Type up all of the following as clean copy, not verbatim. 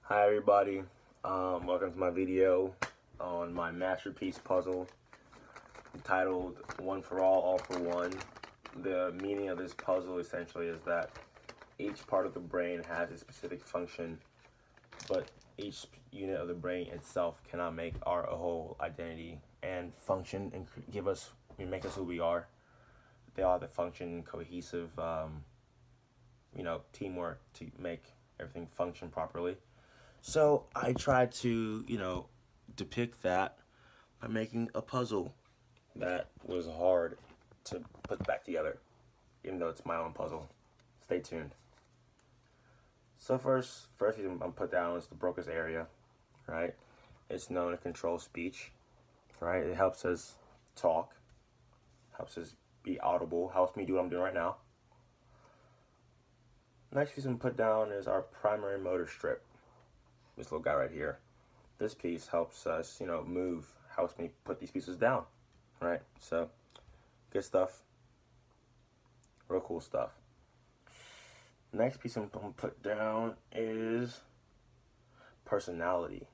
Hi everybody, welcome to my video on my masterpiece puzzle entitled One for All for One. The meaning of this puzzle essentially is that each part of the brain has a specific function, but each unit of the brain itself cannot make our whole identity and function and make us who we are. They all have to function cohesive, teamwork to make everything function properly. So I tried to, depict that by making a puzzle that was hard to put back together, even though it's my own puzzle. Stay tuned. So first thing I'm gonna put down is the Broca's area, right? It's known to control speech, right? It helps us talk, helps us be audible, helps me do what I'm doing right now. Next piece I'm gonna put down is our primary motor strip. This little guy right here. This piece helps us, move, helps me put these pieces down, right? So, good stuff. Real cool stuff. Next piece I'm gonna put down is personality.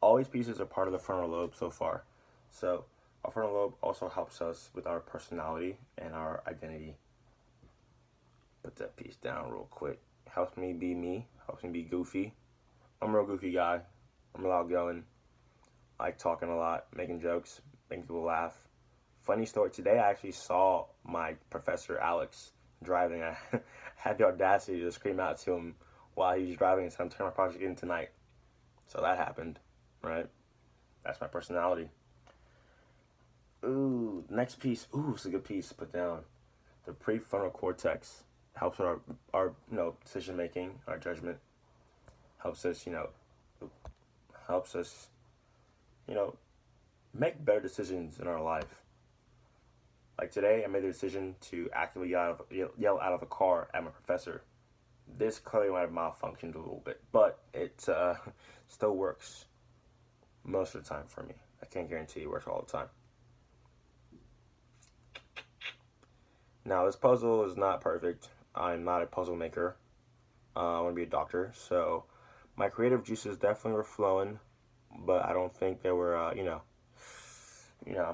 All these pieces are part of the frontal lobe so far. So, our frontal lobe also helps us with our personality and our identity. Put that piece down real quick. Helps me be me, helps me be goofy. I'm a real goofy guy. I'm outgoing. I like talking a lot, making jokes, making people laugh. Funny story, today I actually saw my professor Alex driving. I had the audacity to scream out to him while he was driving and said, I'm turning my project in tonight. So that happened, right? That's my personality. Ooh, next piece. Ooh, it's a good piece to put down. The prefrontal cortex helps with our decision making, our judgment. Helps us, make better decisions in our life. Like today, I made the decision to actively yell out of a car at my professor. This clearly might have malfunctioned a little bit, but it still works most of the time for me. I can't guarantee it works all the time. Now, this puzzle is not perfect. I'm not a puzzle maker. I want to be a doctor, so my creative juices definitely were flowing, but I don't think they were, I'm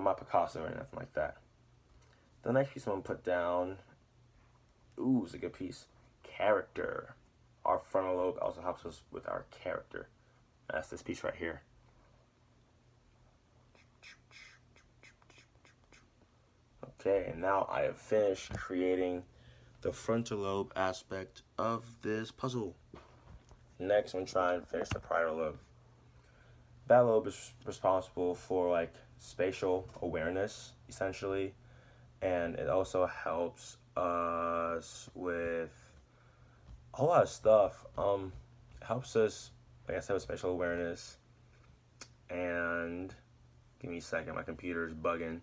not Picasso or anything like that. The next piece I'm going to put down, ooh, it's a good piece. Character. Our frontal lobe also helps us with our character. That's this piece right here. Okay, and now I have finished creating the frontal lobe aspect of this puzzle. Next, I'm going to try and finish the parietal lobe. That lobe is responsible for spatial awareness, essentially, and it also helps us with a whole lot of stuff. It helps us, like I said, with spatial awareness. And give me a second, my computer is bugging.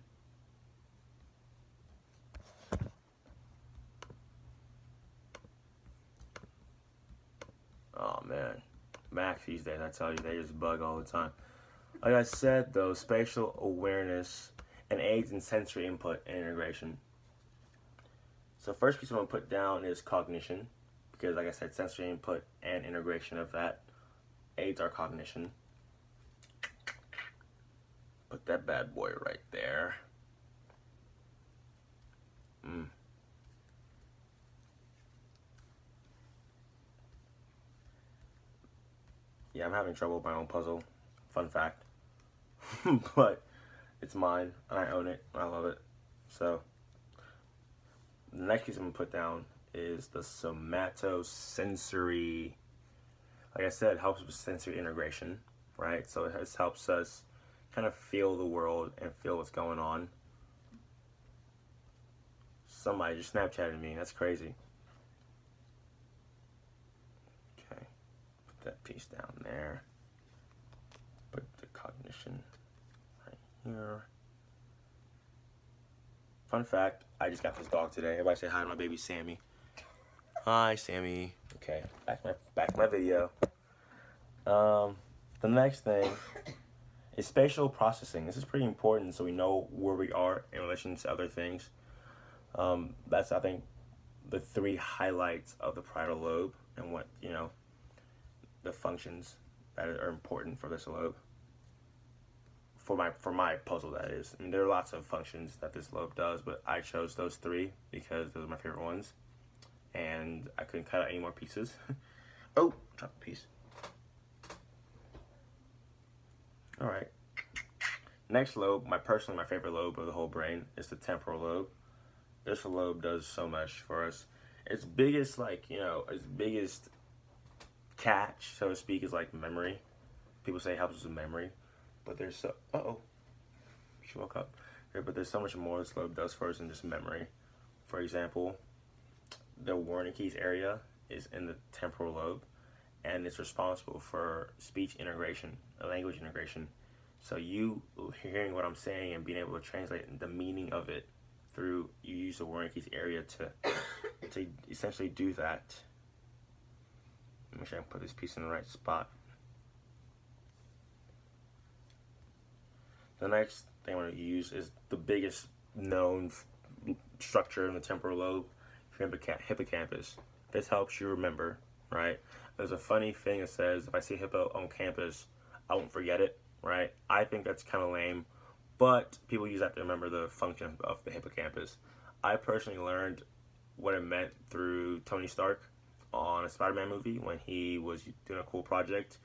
Oh man, Mac these days, I tell you, they just bug all the time. Like I said though, spatial awareness and aids in sensory input and integration. So first piece I'm gonna put down is cognition, because like I said, sensory input and integration of that aids our cognition. Put that bad boy right there. Yeah, I'm having trouble with my own puzzle. Fun fact. But it's mine, and I own it, and I love it. So, the next piece I'm going to put down is the somatosensory. Like I said, it helps with sensory integration, right? So, it helps us kind of feel the world and feel what's going on. Somebody just Snapchatted me. That's crazy. That piece down there. Put the cognition right here. Fun fact, I just got this dog today. Everybody say hi to my baby Sammy. Hi Sammy. Okay, back my video. The next thing is spatial processing. This is pretty important so we know where we are in relation to other things. That's, I think, the three highlights of the parietal lobe and what, the functions that are important for this lobe. For my puzzle, that is. I mean, there are lots of functions that this lobe does, but I chose those 3 because those are my favorite ones, and I couldn't cut out any more pieces. Oh, drop a piece. All right. Next lobe, personally my favorite lobe of the whole brain is the temporal lobe. This lobe does so much for us. Its biggest, its biggest catch, so to speak, is like memory. People say it helps us with memory, but there's she woke up. Yeah, but there's so much more this lobe does for us than just memory. For example, the Wernicke's area is in the temporal lobe, and it's responsible for speech integration, language integration. So you hearing what I'm saying and being able to translate the meaning of it through, you use the Wernicke's area to essentially do that. Make sure I can put this piece in the right spot. The next thing I'm going to use is the biggest known structure in the temporal lobe, hippocampus. This helps you remember, right? There's a funny thing that says, if I see a hippo on campus, I won't forget it, right? I think that's kind of lame, but people use that to remember the function of the hippocampus. I personally learned what it meant through Tony Stark on a Spider-Man movie when he was doing a cool project,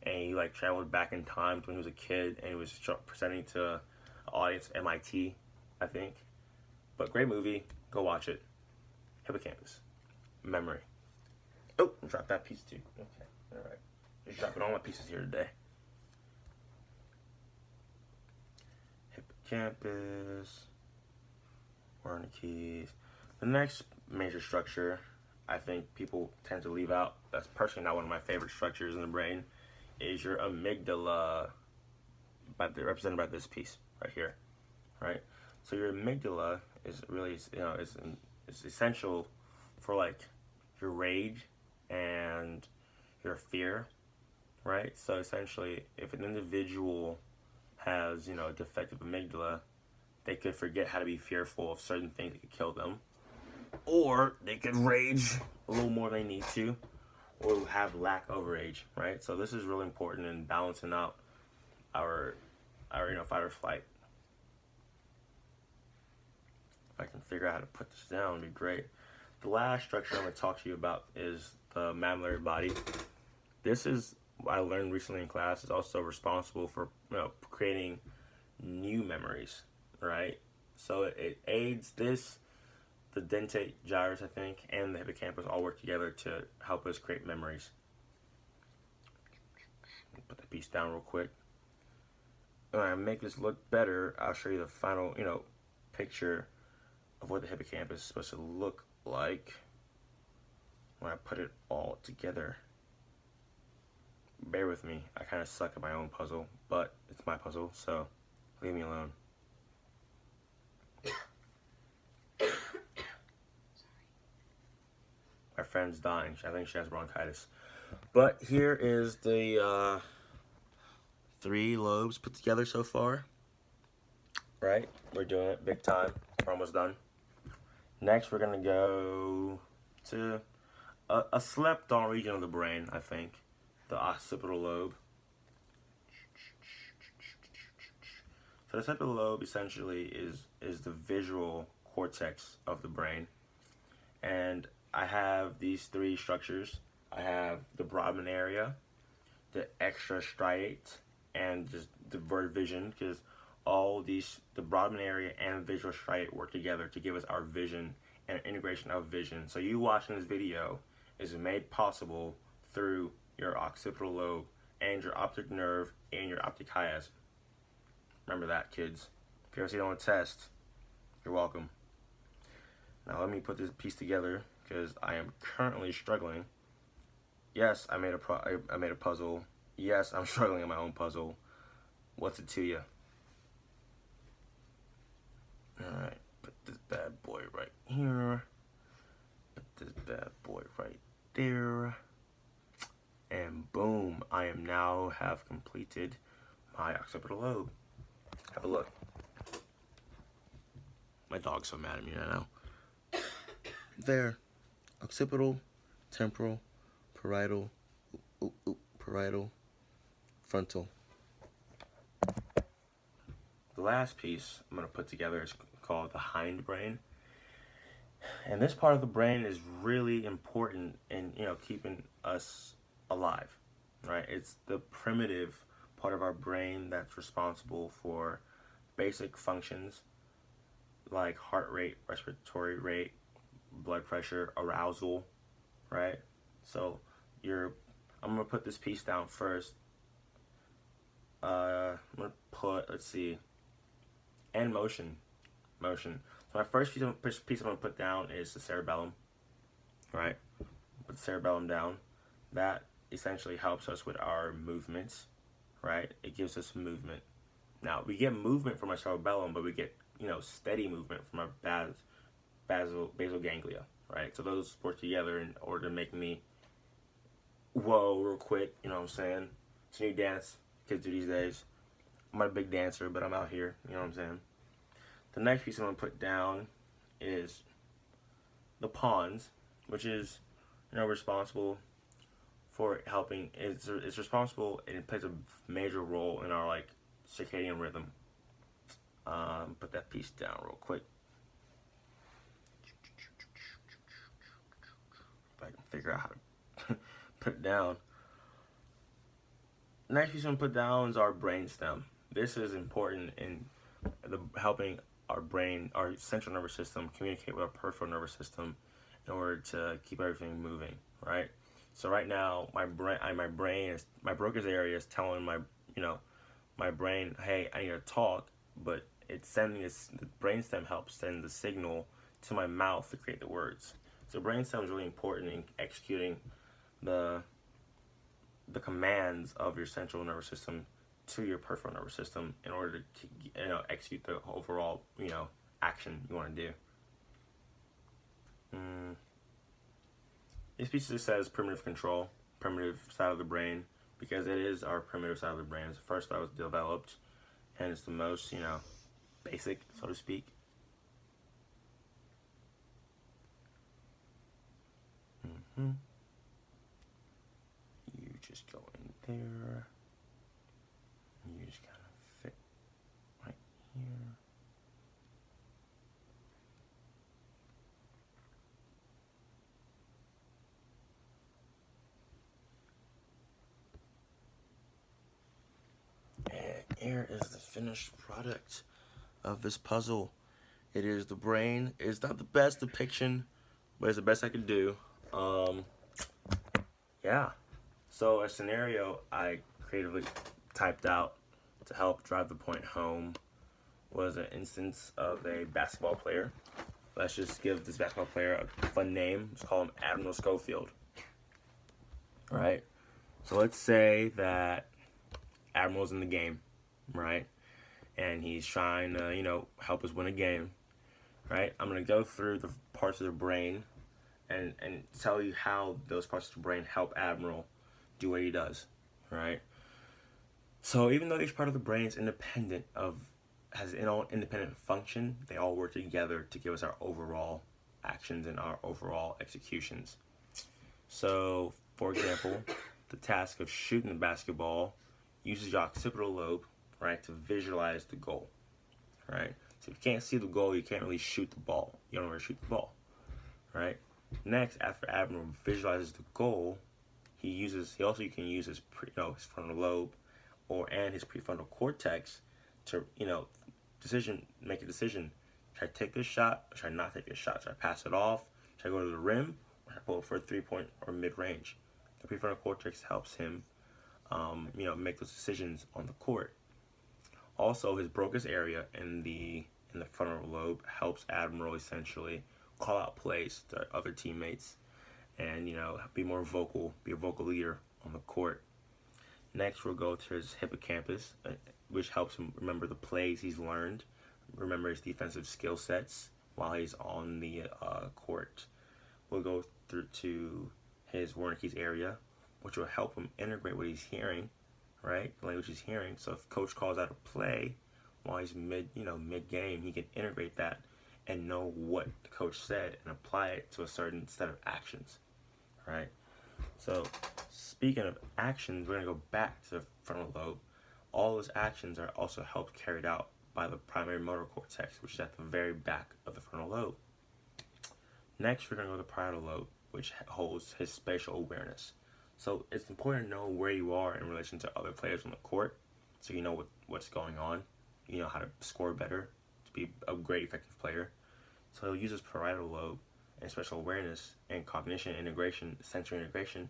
and he like traveled back in time to when he was a kid, and he was presenting to an audience at MIT, I think. But great movie, go watch it. Hippocampus, memory. Oh, I dropped that piece too. Okay, all right. Just dropping all my pieces here today. Hippocampus, Wernicke's. The next major structure I think people tend to leave out, that's personally not one of my favorite structures in the brain, is your amygdala, represented by this piece right here, right? So your amygdala is really, it's essential for like your rage and your fear, right? So essentially, if an individual has, a defective amygdala, they could forget how to be fearful of certain things that could kill them, or they could rage a little more than they need to, or have lack of rage, right? So this is really important in balancing out our fight or flight. If I can figure out how to put this down, it'd be great. The last structure I'm going to talk to you about is the mammillary body. This is what I learned recently in class. Is also responsible for creating new memories, right? So it aids this, the dentate gyrus, I think, and the hippocampus all work together to help us create memories. Put that piece down real quick. When I make this look better, I'll show you the final, picture of what the hippocampus is supposed to look like when I put it all together. Bear with me, I kind of suck at my own puzzle, but it's my puzzle, so leave me alone. My friend's dying. I think she has bronchitis. But here is the 3 lobes put together so far. Right? We're doing it big time. We're almost done. Next, we're going to go to a slept-on region of the brain, I think. The occipital lobe. So the occipital lobe essentially is the visual cortex of the brain. And I have these 3 structures. I have the Brodmann area, the extrastriate, and just the bird vision, because all these, the Brodmann area and visual striate work together to give us our vision and integration of vision. So you watching this video is made possible through your occipital lobe and your optic nerve and your optic chiasm. Remember that, kids. If you ever see it on a test, you're welcome. Now let me put this piece together, because I am currently struggling. Yes, I made a puzzle. Yes, I'm struggling in my own puzzle. What's it to you? Alright, put this bad boy right here. Put this bad boy right there. And boom, I am now have completed my occipital lobe. Have a look. My dog's so mad at me right now. There. Occipital, temporal, parietal, parietal, frontal. The last piece I'm going to put together is called the hindbrain. And this part of the brain is really important in, keeping us alive, right? It's the primitive part of our brain that's responsible for basic functions like heart rate, respiratory rate, blood pressure, arousal, right? So I'm gonna put this piece down first. I'm gonna put, let's see, and motion. So my first piece I'm gonna put down is the cerebellum, right? Put the cerebellum down. That essentially helps us with our movements, right? It gives us movement. Now we get movement from our cerebellum, but we get steady movement from our basal ganglia, right? So those work together in order to make me whoa real quick. You know what I'm saying? It's a new dance kids do these days. I'm not a big dancer, but I'm out here. You know what I'm saying? The next piece I'm gonna put down is the pons, which is responsible for helping. It's responsible and it plays a major role in our like circadian rhythm. Put that piece down real quick. If I can figure out how to put it down. The next piece I'm gonna put down is our brainstem. This is important in helping our brain, our central nervous system, communicate with our peripheral nervous system in order to keep everything moving, right? So right now, my Broca's area is telling my brain, hey, I need to talk, but it's sending this. The brainstem helps send the signal to my mouth to create the words. So brainstem is really important in executing the commands of your central nervous system to your peripheral nervous system in order to execute the overall action you want to do. This piece just says primitive control, primitive side of the brain, because it is our primitive side of the brain. It's the first that was developed, and it's the most basic, so to speak. You just go in there. You just kind of fit right here. And here is the finished product of this puzzle. It is the brain. It's not the best depiction, but it's the best I could do. Yeah. So a scenario I creatively typed out to help drive the point home was an instance of a basketball player. Let's just give this basketball player a fun name. Let's call him Admiral Schofield. Right? So let's say that Admiral's in the game, right? And he's trying to, help us win a game, right? I'm going to go through the parts of the brain and tell you how those parts of the brain help Admiral do what he does, right? So even though each part of the brain is has its own independent function, they all work together to give us our overall actions and our overall executions. So, for example, the task of shooting the basketball uses your occipital lobe, right, to visualize the goal, right? So if you can't see the goal, you can't really shoot the ball. You don't know where to shoot the ball, right? Next, after Admiral visualizes the goal, you can use his frontal lobe and his prefrontal cortex to make a decision. Should I take this shot or should I not take this shot? Should I pass it off? Should I go to the rim or should I pull it for a 3-point or mid-range? The prefrontal cortex helps him make those decisions on the court. Also, his Broca's area in the frontal lobe helps Admiral essentially call out plays to other teammates and be a vocal leader on the court. Next, we'll go to his hippocampus, which helps him remember the plays he's learned, remember his defensive skill sets while he's on the court. We'll go through to his Wernicke's area, which will help him integrate what he's hearing, right? The language he's hearing. So if coach calls out a play while he's mid-game, he can integrate that and know what the coach said and apply it to a certain set of actions, right? So Speaking of actions, we're going to go back to the frontal lobe. All those actions are also helped carried out by the primary motor cortex, which is at the very back of the frontal lobe. Next, we're going to go to the parietal lobe, which holds his spatial awareness. So it's important to know where you are in relation to other players on the court, so you know what's going on. You know how to score better, to be a great effective player. So he'll use his parietal lobe and spatial awareness and cognition integration, sensory integration,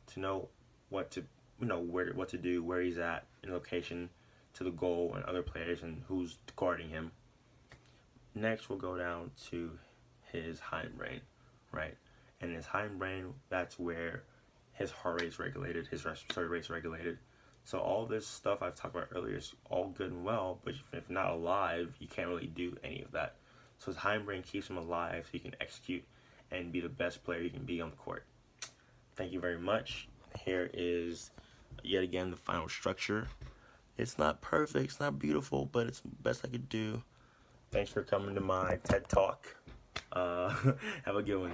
to know what to what to do, where he's at in location to the goal and other players and who's guarding him. Next, we'll go down to his hindbrain, right? And his hindbrain, that's where his heart rate's regulated, his respiratory rate's regulated. So all this stuff I've talked about earlier is all good and well, but if not alive, you can't really do any of that. So his hindbrain keeps him alive so he can execute and be the best player he can be on the court. Thank you very much. Here is, yet again, the final structure. It's not perfect, it's not beautiful, but it's the best I could do. Thanks for coming to my TED Talk. Have a good one.